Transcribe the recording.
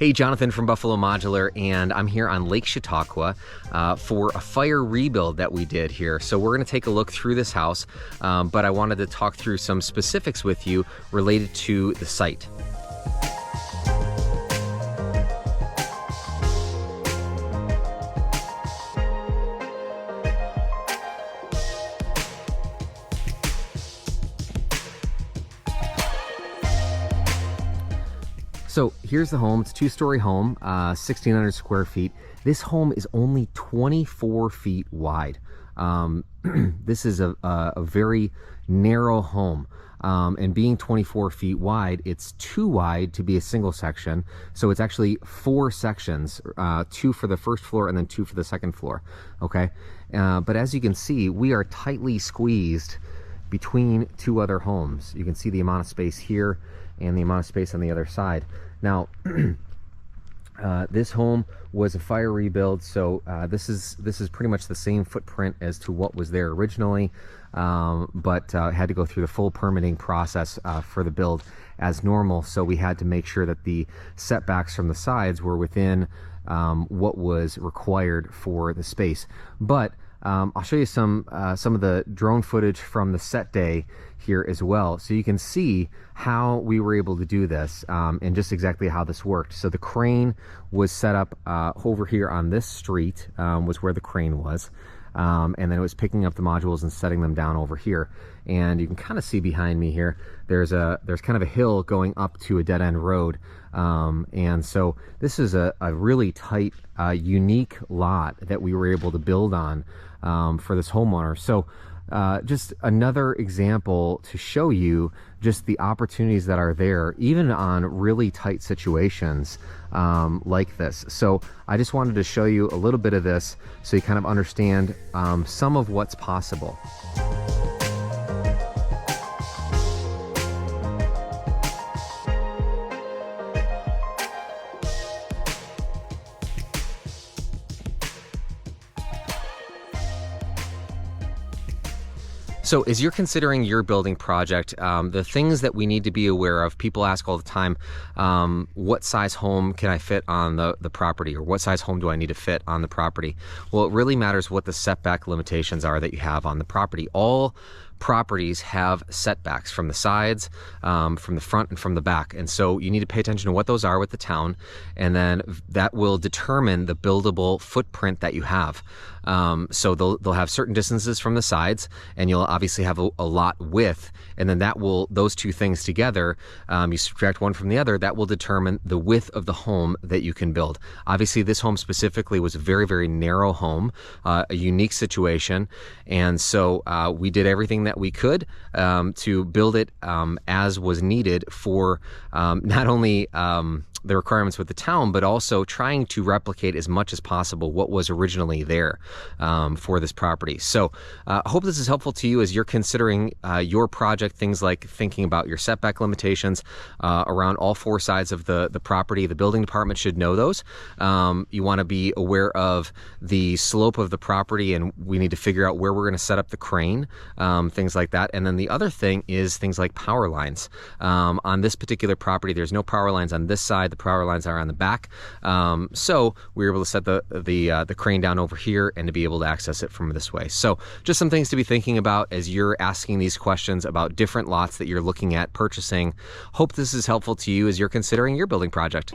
Hey, Jonathan from Buffalo Modular, and I'm here on Lake Chautauqua for a fire rebuild that we did here. So we're going to take a look through this house, but I wanted to talk through some specifics with you related to the site. So here's the home. It's a two-story home, 1,600 square feet. This home is only 24 feet wide. This is a very narrow home. And being 24 feet wide, it's too wide to be a single section. So it's actually 4 sections, 2 for the first floor and then 2 for the second floor. Okay. But as you can see, we are tightly squeezed between 2 other homes. You can see the amount of space here and the amount of space on the other side. Now, this home was a fire rebuild, so this is pretty much the same footprint as to what was there originally, but had to go through the full permitting process for the build as normal. So we had to make sure that the setbacks from the sides were within what was required for the space. But I'll show you some of the drone footage from the set day here as well, so you can see how we were able to do this and just exactly how this worked. So the crane was set up over here on this street, was where the crane was, and then it was picking up the modules and setting them down over here. And you can kind of see behind me here, there's kind of a hill going up to a dead-end road, and so this is a really tight, unique lot that we were able to build on for this homeowner. So just another example to show you just the opportunities that are there, even on really tight situations like this. So I just wanted to show you a little bit of this so you kind of understand some of what's possible. So as you're considering your building project, the things that we need to be aware of, people ask all the time, what size home can I fit on the property, or what size home do I need to fit on the property? Well, it really matters what the setback limitations are that you have on the property. All properties have setbacks from the sides, from the front, and from the back. And so you need to pay attention to what those are with the town, and then that will determine the buildable footprint that you have. So they'll have certain distances from the sides, and you'll obviously have a lot width, and then those two things together, you subtract one from the other, that will determine the width of the home that you can build. Obviously, this home specifically was a very, very narrow home, a unique situation, and so we did everything that we could to build it as was needed for not only the requirements with the town, but also trying to replicate as much as possible what was originally there for this property. So I hope this is helpful to you as you're considering your project, things like thinking about your setback limitations around all 4 sides of the property. The building department should know those. You want to be aware of the slope of the property, and we need to figure out where we're going to set up the crane, things like that. And then the other thing is things like power lines. On this particular property, there's no power lines on this side. The power lines are on the back. So we were able to set the crane down over here and to be able to access it from this way. So just some things to be thinking about as you're asking these questions about different lots that you're looking at purchasing. Hope this is helpful to you as you're considering your building project.